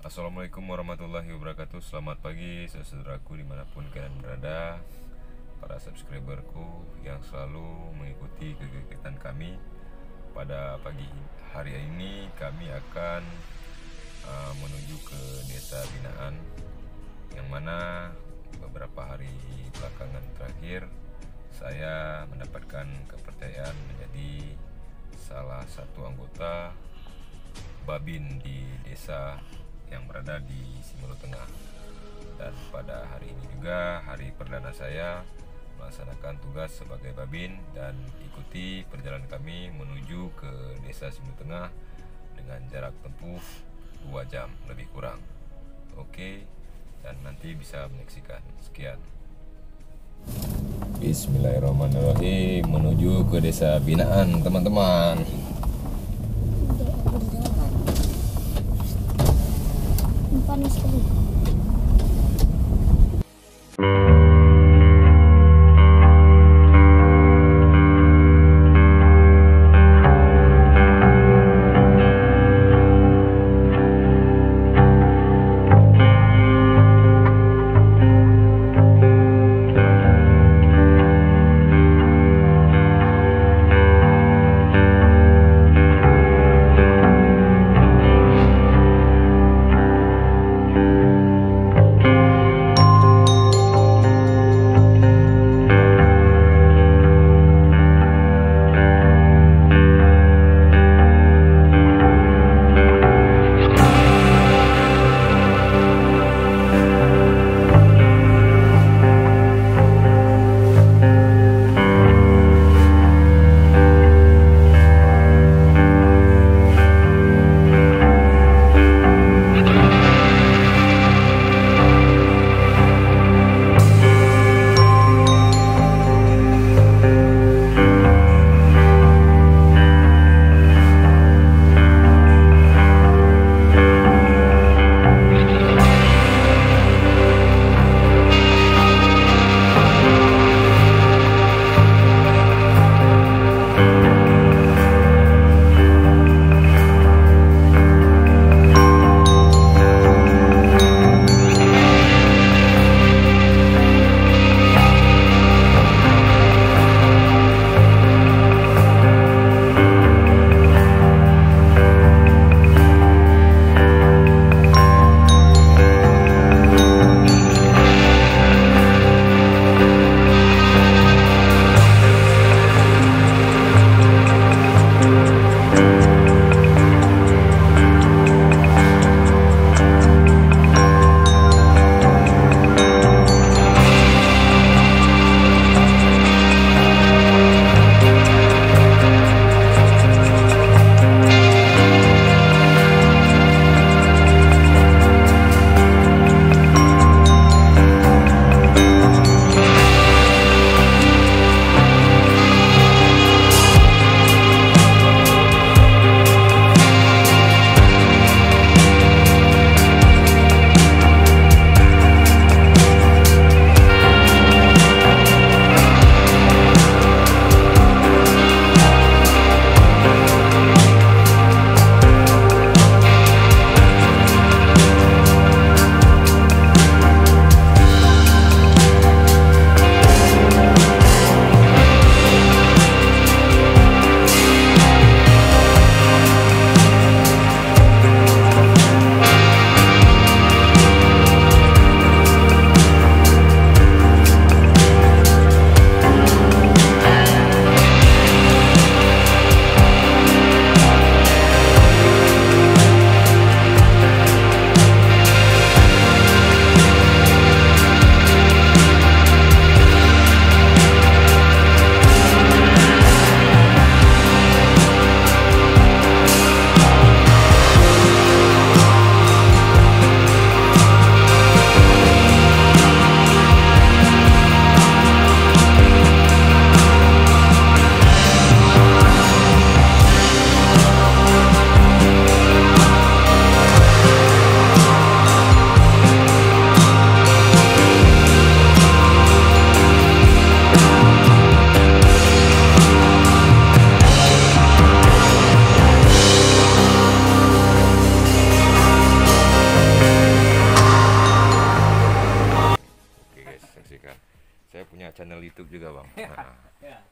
Assalamualaikum warahmatullahi wabarakatuh. Selamat pagi saudaraku dimanapun kalian berada, para subscriberku yang selalu mengikuti kegiatan kami. Pada pagi hari ini kami akan menuju ke desa binaan, yang mana beberapa hari belakangan terakhir saya mendapatkan kepercayaan menjadi salah satu anggota Babin di desa yang berada di Simelu Tengah. Dan pada hari ini juga hari perdana saya melaksanakan tugas sebagai Babin, dan ikuti perjalanan kami menuju ke desa Simelu Tengah dengan jarak tempuh 2 jam lebih kurang. Oke, dan nanti bisa menyaksikan. Sekian. Bismillahirrahmanirrahim, menuju ke desa binaan, teman-teman. Panas sekali.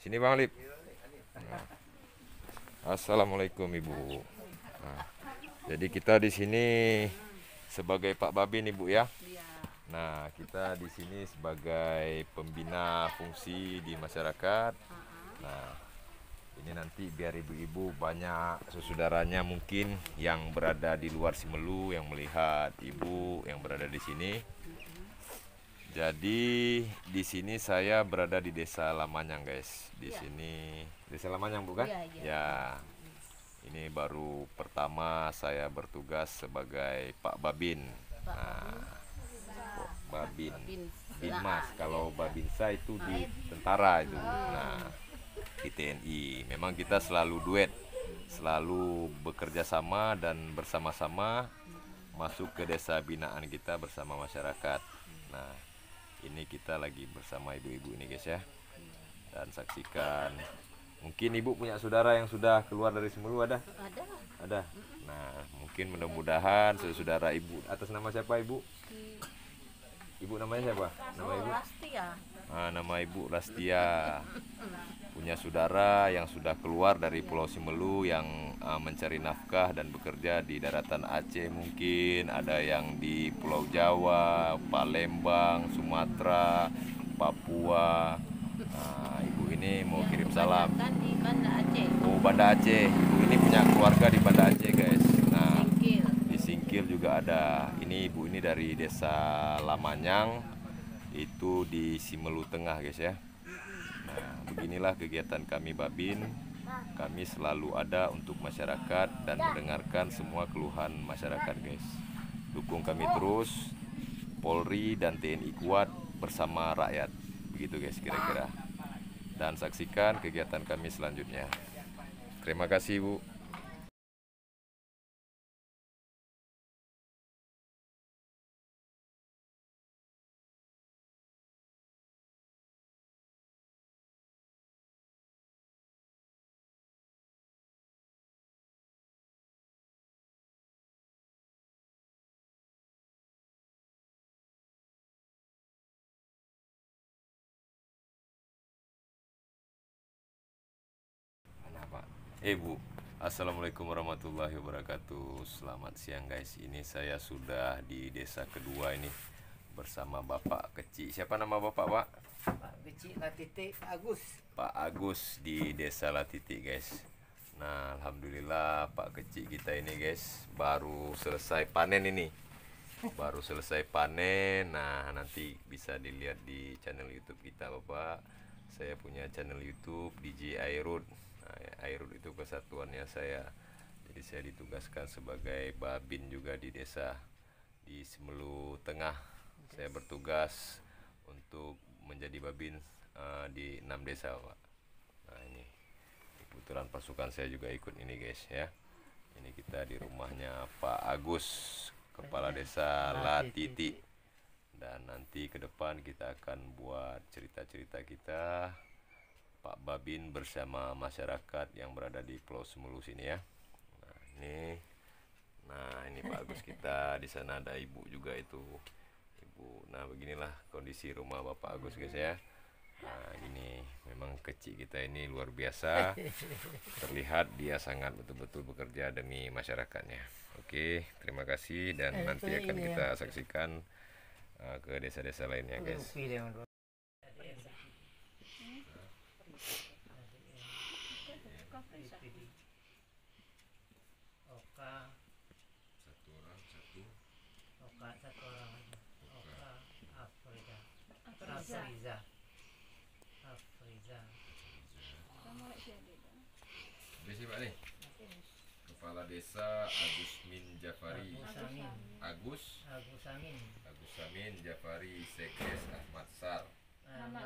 Sini Bang Lip. Nah, Assalamualaikum Ibu. Nah, jadi kita di sini sebagai Pak Babin Ibu ya. Nah, kita di sini sebagai pembina fungsi di masyarakat. Nah, ini nanti biar ibu-ibu banyak saudaranya mungkin yang berada di luar Simelu yang melihat ibu yang berada di sini. Jadi di sini saya berada di Desa Lamanyang guys. Di sini Desa Lamanyang bukan? Ya. Ini baru pertama saya bertugas sebagai Pak Babin. Nah, Babin, Binmas. Kalau Babinsa itu di tentara itu. Nah, di TNI. Memang kita selalu duet, selalu bekerja sama dan bersama-sama masuk ke desa binaan kita bersama masyarakat. Nah, ini kita lagi bersama ibu-ibu ini guys ya. Dan saksikan. Mungkin ibu punya saudara yang sudah keluar dari Simelu ada? Ada. Nah, mungkin mudah-mudahan saudara ibu atas nama siapa ibu? Ibu namanya siapa? Nama ibu? Lastia. Nama ibu Lastia. Punya saudara yang sudah keluar dari Pulau Simelu yang mencari nafkah dan bekerja di daratan Aceh mungkin. Ada yang di Pulau Jawa, Palembang, Sumatera, Papua. Nah, ibu ini mau kirim salam. Kan di Banda Aceh. Oh, Banda Aceh. Ibu ini punya keluarga di Banda Aceh guys. Nah, Singkil. di Singkil juga ada. Ini ibu ini dari Desa Lamanyang, itu di Simelu Tengah guys ya. Nah, beginilah kegiatan kami Babin. Kami selalu ada untuk masyarakat dan mendengarkan semua keluhan masyarakat guys. Dukung kami terus. Polri dan TNI kuat bersama rakyat. Begitu guys kira-kira. Dan saksikan kegiatan kami selanjutnya. Terima kasih Bu. Bu, Assalamualaikum warahmatullahi wabarakatuh. Selamat siang guys. Ini saya sudah di desa kedua ini bersama Bapak Kecil. Siapa nama Bapak Pak? Pak Kecil Latiti Agus. Pak Agus di desa Latiti guys. Nah, alhamdulillah Pak Kecil kita ini guys baru selesai panen ini. Baru selesai panen. Nah, nanti bisa dilihat di channel YouTube kita Bapak. Saya punya channel YouTube DJ Airud. Airud itu kesatuannya saya. Jadi saya ditugaskan sebagai Babin juga di desa di Simelu Tengah. Saya bertugas untuk menjadi Babin di 6 desa Pak. Nah ini kebetulan pasukan saya juga ikut ini guys ya. Ini kita di rumahnya Pak Agus, Kepala Desa Latiti. Dan nanti ke depan kita akan buat cerita-cerita kita Pak Babin bersama masyarakat yang berada di Pulau Simelu sini ya. Nah ini Pak Agus kita. Di sana ada ibu juga itu. Ibu. Nah beginilah kondisi rumah Bapak Agus guys ya. Nah ini memang kecil kita ini luar biasa. Terlihat dia sangat betul-betul bekerja demi masyarakatnya. Oke, terima kasih dan nanti akan kita saksikan ke desa-desa lainnya guys. Satu orang aja. Afriza. Besi Pak nih. Kepala Desa Agus Min Jafari. Agus Samin Jafari Sekdes Ahmad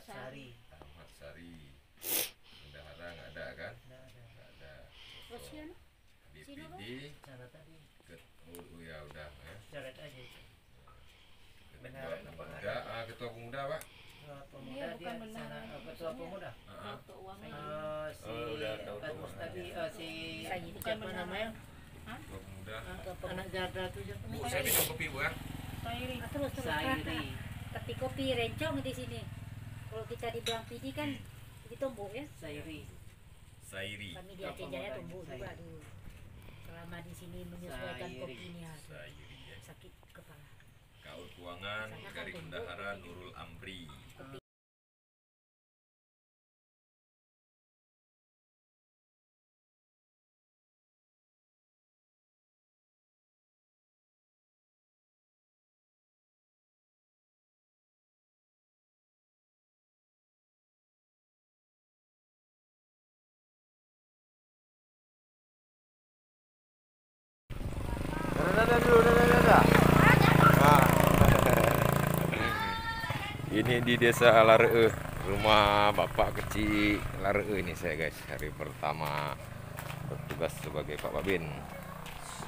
Sari. Bendahara nggak ada kan? Nggak ada. DPD. Oh ya udah ya. Coret aja. Ketua pemuda Pak. Pemuda dia sana ketua pemuda. Udah tahu Agus tadi si Siapa namanya? Ketua pemuda. anak Jarda tuh. Bu, saya minum kopi Bu ya. Terus Sairi. Tapi kopi rencong di sini. Kalau kita di Bang Pidi kan Tumbuh ya. Sairi. Sairi. Kami di Aceh Jaya tumbuh juga dulu. Selama di sini menyesuaikan kopinya Sairi ya. sakit kepala. Kaur Keuangan Garing Bendahara Nurul Amri. Ini di desa Laree, rumah Bapak Kecil Laree ini saya guys, hari pertama bertugas sebagai Pak Babin.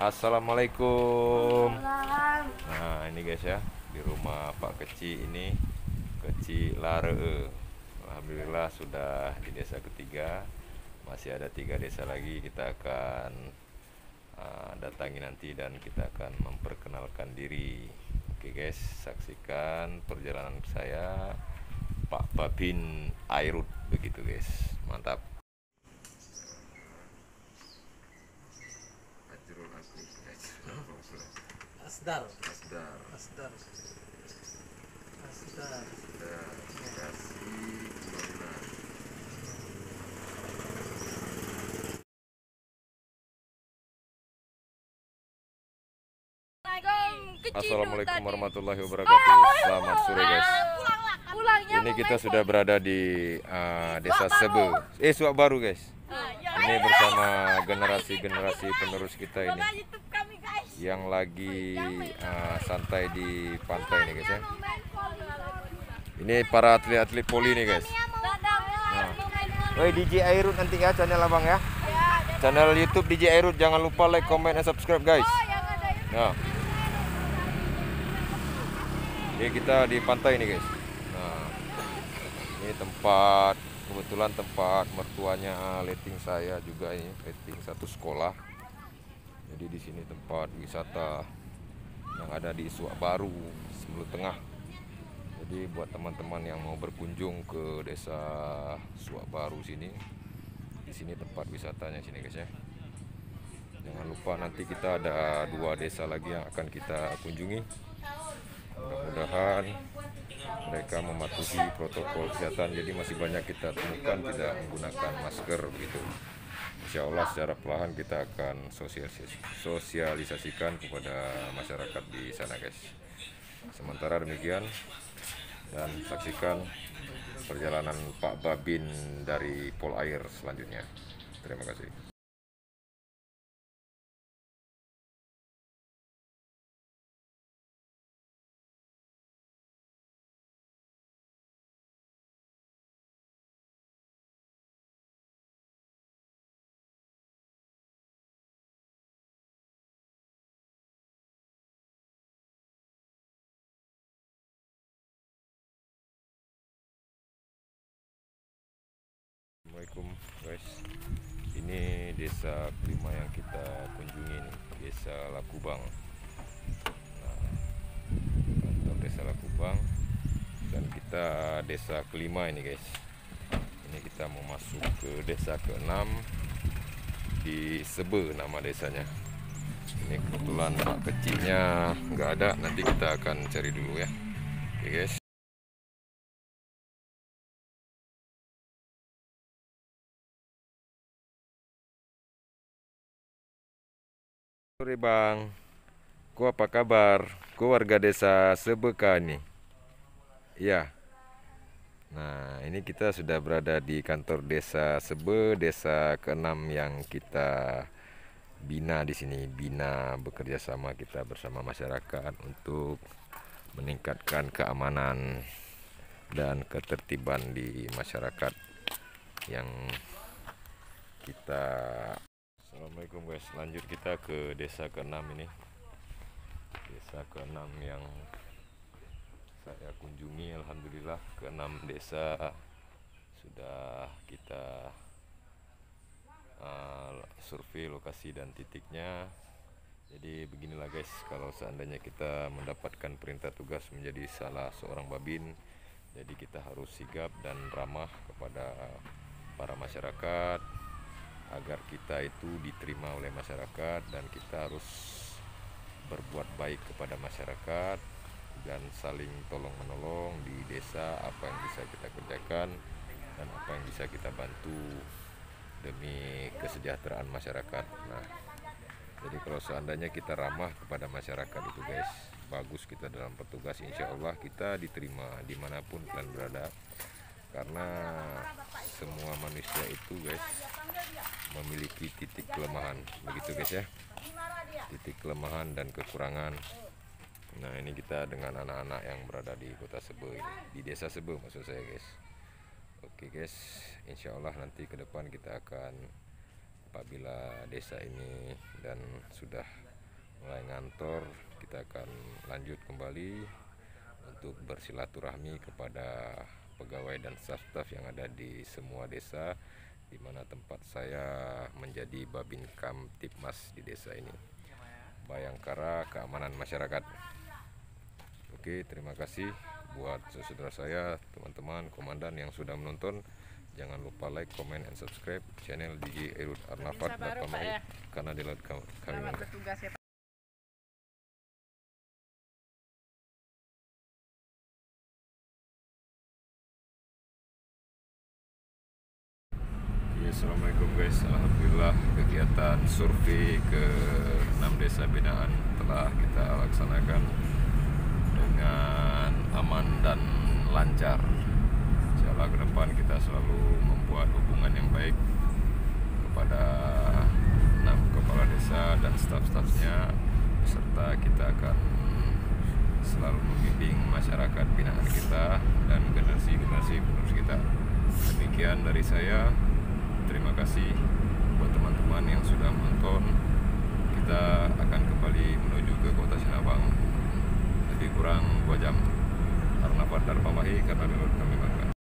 Assalamualaikum. Nah ini guys ya, di rumah Pak Kecil ini, Kecil Laree. Alhamdulillah sudah di desa ketiga, masih ada 3 desa lagi kita akan datangi nanti dan kita akan memperkenalkan diri. Oke guys, saksikan perjalanan saya Pak Babin Airut begitu guys, mantap. Asdar. Asdar. Asdar. Asdar. Kasih pembangunan. Assalamualaikum warahmatullahi wabarakatuh. Selamat sore guys. Ini kita sudah berada di desa Sebe, Suak Baru guys. Ini bersama generasi penerus kita ini yang lagi santai di pantai ini guys ya. Ini para atlet-atlet poli nih guys. Nah. DJ Airut nanti ya channel abang ya. Channel YouTube DJ Airut, jangan lupa like, comment, dan subscribe guys. Nah. Ini kita di pantai nih guys. Nah, ini tempat, kebetulan tempat mertuanya letting saya juga ini, letting satu sekolah. Jadi di sini tempat wisata yang ada di Suak Baru, Semelu Tengah. Jadi buat teman-teman yang mau berkunjung ke desa Suak Baru sini, di sini tempat wisatanya sini guys ya. Jangan lupa nanti kita ada 2 desa lagi yang akan kita kunjungi. Mudah-mudahan mereka mematuhi protokol kesehatan, jadi masih banyak kita temukan tidak menggunakan masker begitu. Insya Allah secara perlahan kita akan sosialisasikan kepada masyarakat di sana guys. Sementara demikian, dan saksikan perjalanan Pak Babin dari Polair selanjutnya. Terima kasih. Assalamualaikum guys, ini desa kelima yang kita kunjungi nih, desa Lakubang. Nah, kantor desa Lakubang, dan kita desa kelima ini guys. Ini kita mau masuk ke desa ke-6 di Sebe nama desanya. Ini kebetulan Pak Kecilnya nggak ada, nanti kita akan cari dulu ya. Oke guys. Sore bang, ku apa kabar? Ku warga desa Sebeka nih. Iya. Nah ini kita sudah berada di kantor desa Sebe, desa ke-6 yang kita bina di sini. Bina bekerja sama kita bersama masyarakat untuk meningkatkan keamanan dan ketertiban di masyarakat yang kita. Assalamualaikum guys, lanjut kita ke desa ke-6 ini. Desa ke-6 yang saya kunjungi, alhamdulillah ke-6 desa sudah kita survei lokasi dan titiknya. Jadi beginilah guys, kalau seandainya kita mendapatkan perintah tugas menjadi salah seorang babin, Jadi kita harus sigap dan ramah kepada para masyarakat agar kita itu diterima oleh masyarakat, dan kita harus berbuat baik kepada masyarakat dan saling tolong menolong di desa. Apa yang bisa kita kerjakan dan apa yang bisa kita bantu demi kesejahteraan masyarakat. Nah, jadi kalau seandainya kita ramah kepada masyarakat itu guys, bagus kita dalam bertugas, insya Allah kita diterima dimanapun kalian berada. Karena semua manusia itu guys memiliki titik kelemahan, begitu guys ya, titik kelemahan dan kekurangan. Nah, ini kita dengan anak-anak yang berada di kota Sebe ini, di desa Sebe maksud saya guys. Oke guys, insya Allah nanti ke depan kita akan, apabila desa ini dan sudah mulai ngantor, kita akan lanjut kembali untuk bersilaturahmi kepada pegawai dan staf-staf yang ada di semua desa, di mana tempat saya menjadi Babin Kamtibmas di desa ini, Bayangkara Keamanan Masyarakat. Oke, terima kasih buat saudara saya, teman-teman, komandan yang sudah menonton. Jangan lupa like, comment, and subscribe channel DJ Erud Arnafat dan Pamai, karena di laut kami bertugas ya. Assalamualaikum guys, alhamdulillah kegiatan survei ke 6 desa binaan telah kita laksanakan dengan aman dan lancar. Insyaallah ke depan kita selalu membuat hubungan yang baik kepada 6 kepala desa dan staf-stafnya, serta kita akan selalu membimbing masyarakat binaan kita dan generasi-generasi penerus kita. Demikian dari saya. Terima kasih buat teman-teman yang sudah menonton. Kita akan kembali menuju ke kota Sinabang lebih kurang 2 jam. Arnafat Darpamahi, karena di laut kami bangga.